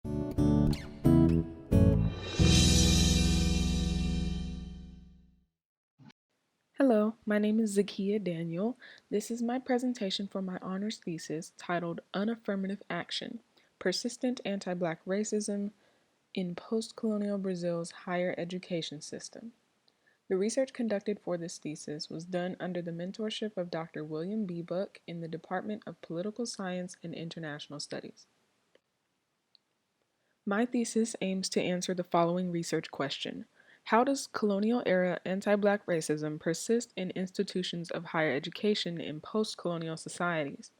Hello, my name is Zakiya Daniel. This is my presentation for my honors thesis titled Un-Affirmative Action, Persistent Anti-Black Racism in Post-Colonial Brazil's Higher Education System. The research conducted for this thesis was done under the mentorship of Dr. William B. Buck in the Department of Political Science and International Studies. My thesis aims to answer the following research question. How does colonial-era anti-Black racism persist in institutions of higher education in post-colonial societies?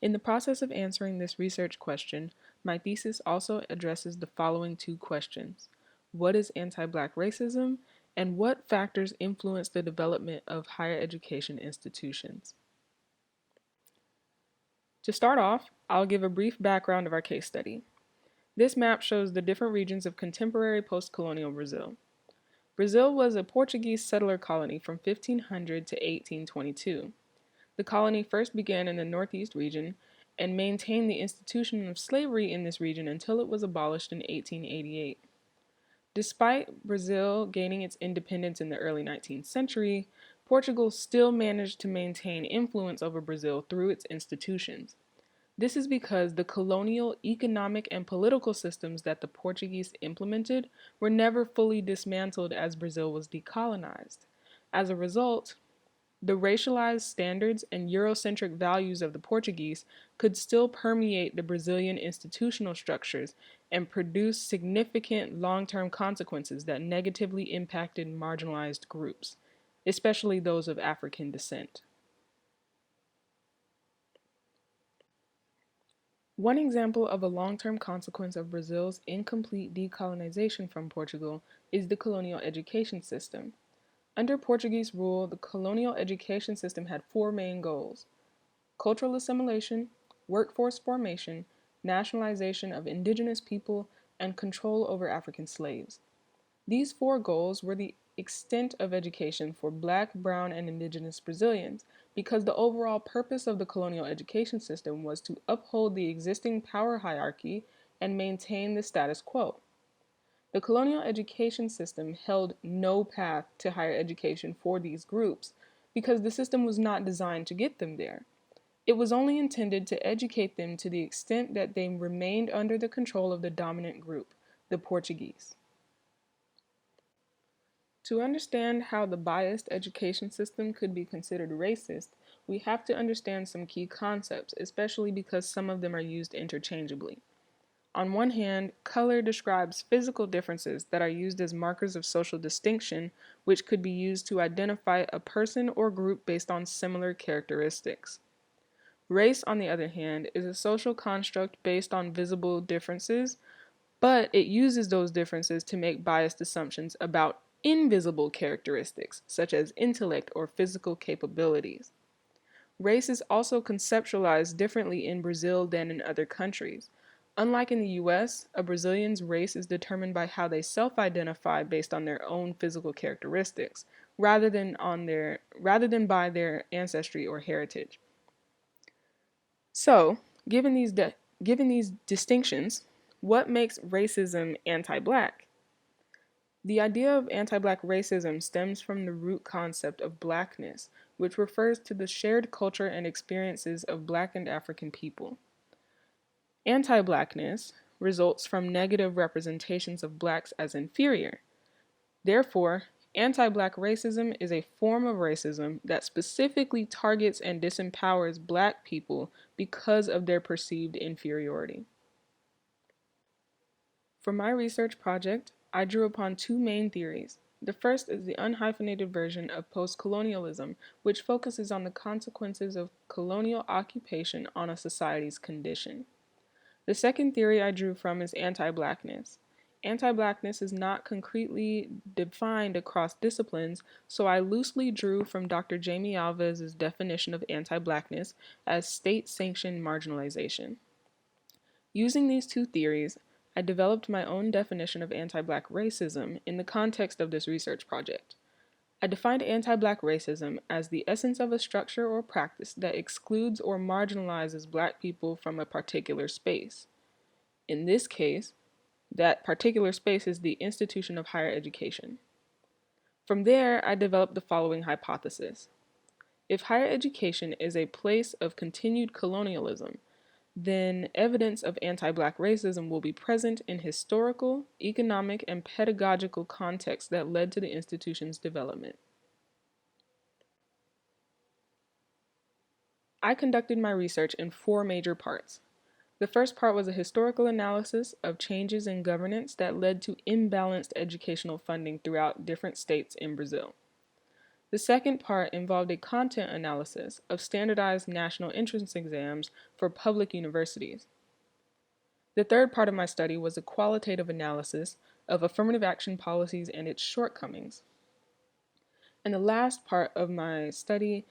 In the process of answering this research question, my thesis also addresses the following two questions. What is anti-Black racism, and what factors influence the development of higher education institutions? To start off, I'll give a brief background of our case study. This map shows the different regions of contemporary post-colonial Brazil. Brazil was a Portuguese settler colony from 1500 to 1822. The colony first began in the Northeast region and maintained the institution of slavery in this region until it was abolished in 1888. Despite Brazil gaining its independence in the early 19th century, Portugal still managed to maintain influence over Brazil through its institutions. This is because the colonial economic and political systems that the Portuguese implemented were never fully dismantled as Brazil was decolonized. As a result, the racialized standards and Eurocentric values of the Portuguese could still permeate the Brazilian institutional structures and produce significant long-term consequences that negatively impacted marginalized groups, especially those of African descent. One example of a long-term consequence of Brazil's incomplete decolonization from Portugal is the colonial education system. Under Portuguese rule, the colonial education system had four main goals: cultural assimilation, workforce formation, nationalization of indigenous people, and control over African slaves. These four goals were the extent of education for Black, brown, and indigenous Brazilians, because the overall purpose of the colonial education system was to uphold the existing power hierarchy and maintain the status quo. The colonial education system held no path to higher education for these groups because the system was not designed to get them there. It was only intended to educate them to the extent that they remained under the control of the dominant group, the Portuguese. To understand how the biased education system could be considered racist, we have to understand some key concepts, especially because some of them are used interchangeably. On one hand, color describes physical differences that are used as markers of social distinction, which could be used to identify a person or group based on similar characteristics. Race, on the other hand, is a social construct based on visible differences, but it uses those differences to make biased assumptions about invisible characteristics, such as intellect or physical capabilities. Race is also conceptualized differently in Brazil than in other countries. Unlike in the US, a Brazilian's race is determined by how they self-identify based on their own physical characteristics, rather than by their ancestry or heritage. So, given these distinctions, what makes racism anti-Black? The idea of anti-Black racism stems from the root concept of Blackness, which refers to the shared culture and experiences of Black and African people. Anti-Blackness results from negative representations of Blacks as inferior. Therefore, anti-Black racism is a form of racism that specifically targets and disempowers Black people because of their perceived inferiority. For my research project, I drew upon two main theories. The first is the unhyphenated version of postcolonialism, which focuses on the consequences of colonial occupation on a society's condition. The second theory I drew from is anti-Blackness. Anti-Blackness is not concretely defined across disciplines, so I loosely drew from Dr. Jamie Alves's definition of anti-Blackness as state-sanctioned marginalization. Using these two theories, I developed my own definition of anti-Black racism in the context of this research project. I defined anti-Black racism as the essence of a structure or practice that excludes or marginalizes Black people from a particular space. In this case, that particular space is the institution of higher education. From there, I developed the following hypothesis. If higher education is a place of continued colonialism, then evidence of anti Black racism will be present in historical, economic, and pedagogical contexts that led to the institution's development. I conducted my research in four major parts. The first part was a historical analysis of changes in governance that led to imbalanced educational funding throughout different states in Brazil. The second part involved a content analysis of standardized national entrance exams for public universities. The third part of my study was a qualitative analysis of affirmative action policies and its shortcomings. And the last part of my study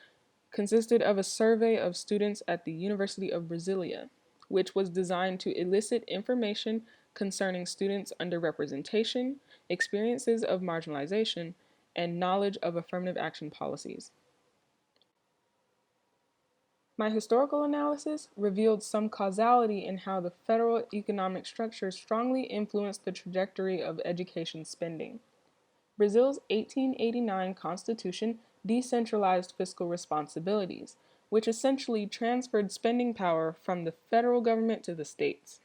consisted of a survey of students at the University of Brasilia, which was designed to elicit information concerning students' underrepresentation, experiences of marginalization, and knowledge of affirmative action policies. My historical analysis revealed some causality in how the federal economic structure strongly influenced the trajectory of education spending. Brazil's 1889 constitution decentralized fiscal responsibilities, which essentially transferred spending power from the federal government to the states.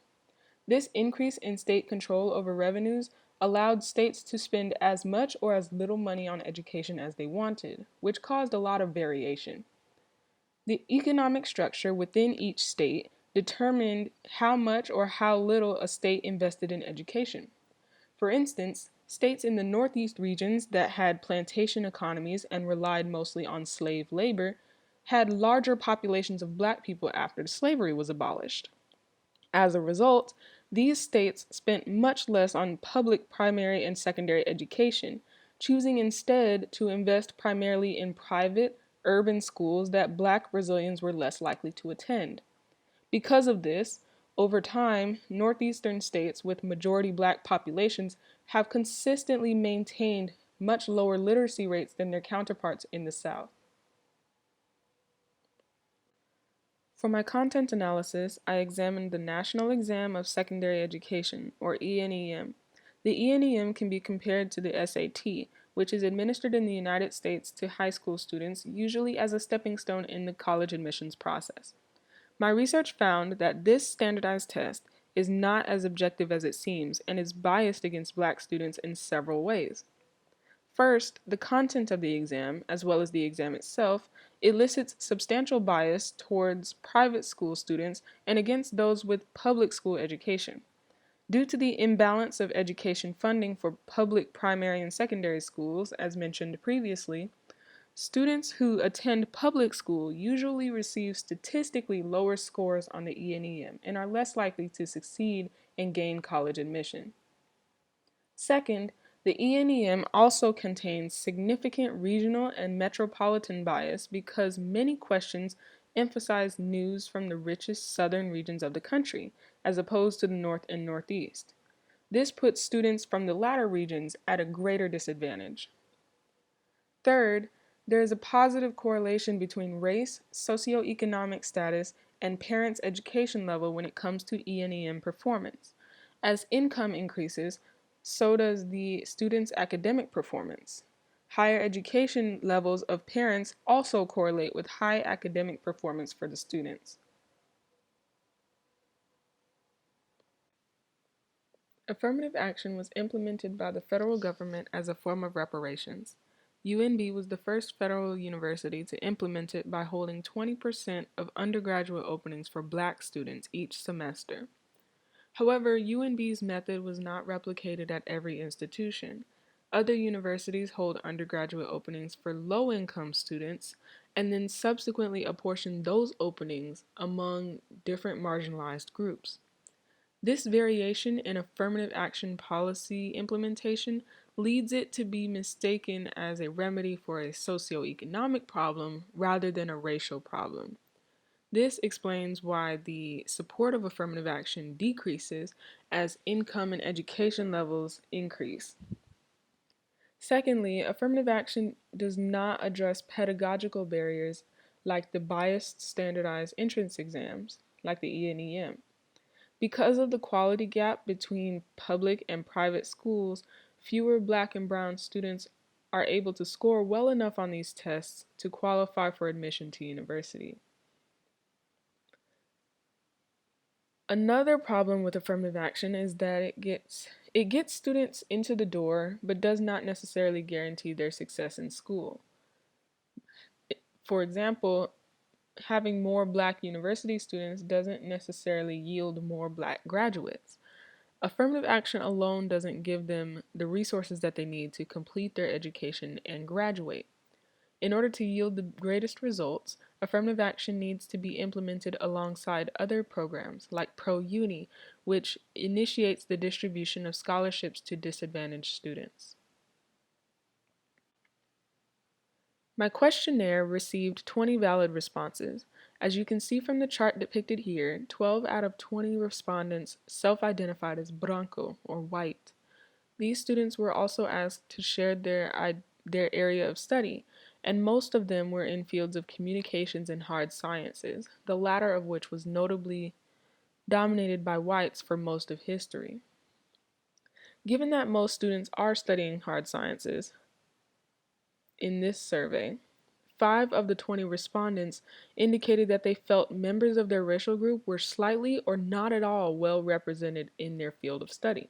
This increase in state control over revenues allowed states to spend as much or as little money on education as they wanted, which caused a lot of variation. The economic structure within each state determined how much or how little a state invested in education. For instance, states in the Northeast regions that had plantation economies and relied mostly on slave labor had larger populations of Black people after slavery was abolished. As a result, these states spent much less on public primary and secondary education, choosing instead to invest primarily in private, urban schools that Black Brazilians were less likely to attend. Because of this, over time, northeastern states with majority Black populations have consistently maintained much lower literacy rates than their counterparts in the South. For my content analysis, I examined the National Exam of Secondary Education, or ENEM. The ENEM can be compared to the SAT, which is administered in the United States to high school students, usually as a stepping stone in the college admissions process. My research found that this standardized test is not as objective as it seems and is biased against Black students in several ways. First, the content of the exam, as well as the exam itself, elicits substantial bias towards private school students and against those with public school education. Due to the imbalance of education funding for public primary and secondary schools, as mentioned previously, students who attend public school usually receive statistically lower scores on the ENEM and are less likely to succeed and gain college admission. Second, the ENEM also contains significant regional and metropolitan bias because many questions emphasize news from the richest southern regions of the country, as opposed to the north and northeast. This puts students from the latter regions at a greater disadvantage. Third, there is a positive correlation between race, socioeconomic status, and parents' education level when it comes to ENEM performance. As income increases, so does the student's academic performance. Higher education levels of parents also correlate with high academic performance for the students. Affirmative action was implemented by the federal government as a form of reparations. UNB was the first federal university to implement it by holding 20% of undergraduate openings for Black students each semester. However, UNB's method was not replicated at every institution. Other universities hold undergraduate openings for low-income students and then subsequently apportion those openings among different marginalized groups. This variation in affirmative action policy implementation leads it to be mistaken as a remedy for a socioeconomic problem rather than a racial problem. This explains why the support of affirmative action decreases as income and education levels increase. Secondly, affirmative action does not address pedagogical barriers like the biased standardized entrance exams, like the ENEM. Because of the quality gap between public and private schools, fewer Black and Brown students are able to score well enough on these tests to qualify for admission to university. Another problem with affirmative action is that it gets students into the door but does not necessarily guarantee their success in school. For example, having more Black university students doesn't necessarily yield more Black graduates. Affirmative action alone doesn't give them the resources that they need to complete their education and graduate. In order to yield the greatest results, affirmative action needs to be implemented alongside other programs like Pro Uni, which initiates the distribution of scholarships to disadvantaged students. My questionnaire received 20 valid responses. As you can see from the chart depicted here, 12 out of 20 respondents self-identified as branco, or white. These students were also asked to share their area of study, and most of them were in fields of communications and hard sciences, the latter of which was notably dominated by whites for most of history. Given that most students are studying hard sciences in this survey, 5 of the 20 respondents indicated that they felt members of their racial group were slightly or not at all well represented in their field of study.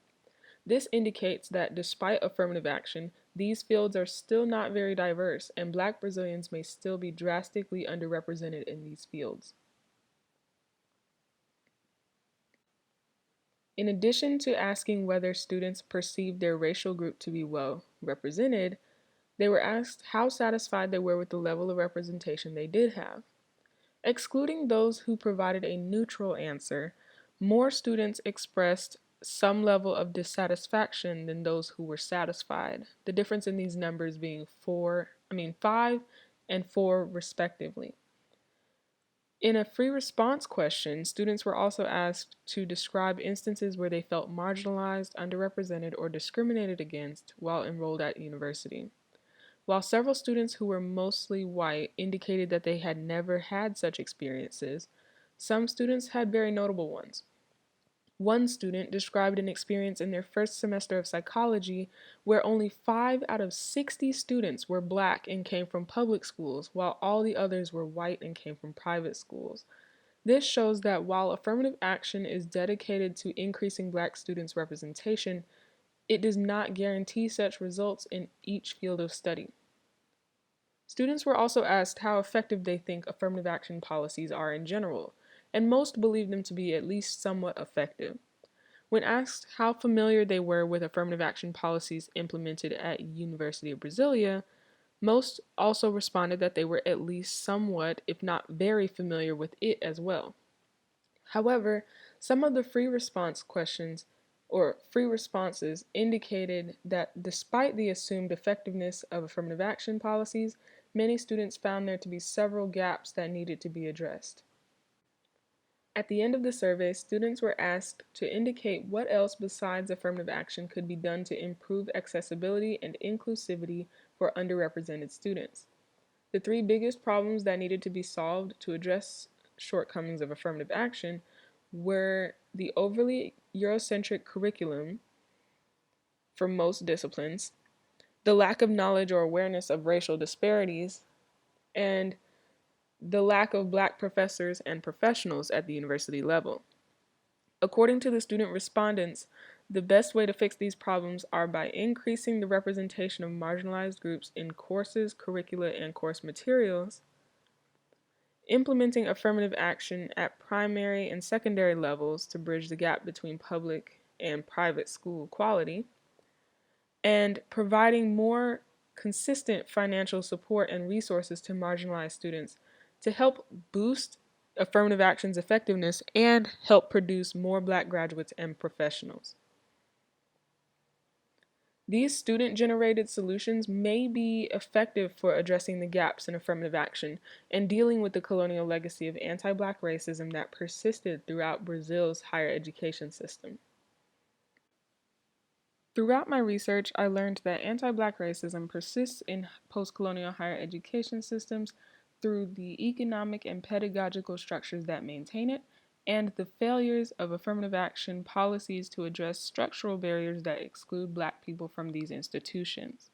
This indicates that despite affirmative action, these fields are still not very diverse, and Black Brazilians may still be drastically underrepresented in these fields. In addition to asking whether students perceived their racial group to be well represented, they were asked how satisfied they were with the level of representation they did have. Excluding those who provided a neutral answer, more students expressed some level of dissatisfaction than those who were satisfied. The difference in these numbers being 5 and 4 respectively. In a free response question, students were also asked to describe instances where they felt marginalized, underrepresented, or discriminated against while enrolled at university. While several students who were mostly white indicated that they had never had such experiences, some students had very notable ones. One student described an experience in their first semester of psychology where only 5 out of 60 students were Black and came from public schools, while all the others were white and came from private schools. This shows that while affirmative action is dedicated to increasing Black students' representation, it does not guarantee such results in each field of study. Students were also asked how effective they think affirmative action policies are in general, and most believed them to be at least somewhat effective. When asked how familiar they were with affirmative action policies implemented at University of Brasilia, most also responded that they were at least somewhat, if not very familiar with it as well. However, some of the free responses indicated that despite the assumed effectiveness of affirmative action policies, many students found there to be several gaps that needed to be addressed. At the end of the survey, students were asked to indicate what else besides affirmative action could be done to improve accessibility and inclusivity for underrepresented students. The 3 biggest problems that needed to be solved to address shortcomings of affirmative action were the overly Eurocentric curriculum for most disciplines, the lack of knowledge or awareness of racial disparities, and the lack of Black professors and professionals at the university level. According to the student respondents, the best way to fix these problems are by increasing the representation of marginalized groups in courses, curricula, and course materials, implementing affirmative action at primary and secondary levels to bridge the gap between public and private school quality, and providing more consistent financial support and resources to marginalized students to help boost affirmative action's effectiveness and help produce more Black graduates and professionals. These student-generated solutions may be effective for addressing the gaps in affirmative action and dealing with the colonial legacy of anti-Black racism that persisted throughout Brazil's higher education system. Throughout my research, I learned that anti-Black racism persists in post-colonial higher education systems through the economic and pedagogical structures that maintain it and the failures of affirmative action policies to address structural barriers that exclude Black people from these institutions.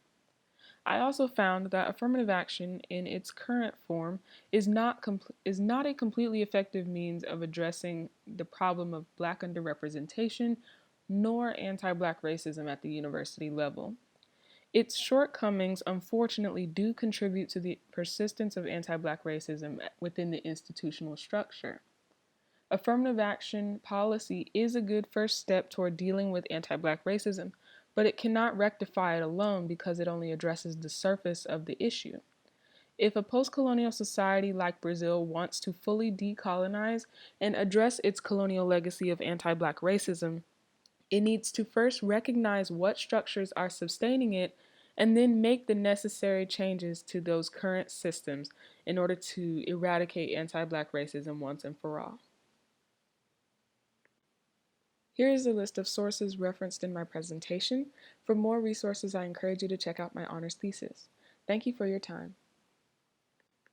I also found that affirmative action in its current form is not a completely effective means of addressing the problem of Black underrepresentation nor anti-Black racism at the university level. Its shortcomings, unfortunately, do contribute to the persistence of anti-Black racism within the institutional structure. Affirmative action policy is a good first step toward dealing with anti-Black racism, but it cannot rectify it alone because it only addresses the surface of the issue. If a post-colonial society like Brazil wants to fully decolonize and address its colonial legacy of anti-Black racism, it needs to first recognize what structures are sustaining it and then make the necessary changes to those current systems in order to eradicate anti-Black racism once and for all. Here is a list of sources referenced in my presentation. For more resources, I encourage you to check out my honors thesis. Thank you for your time.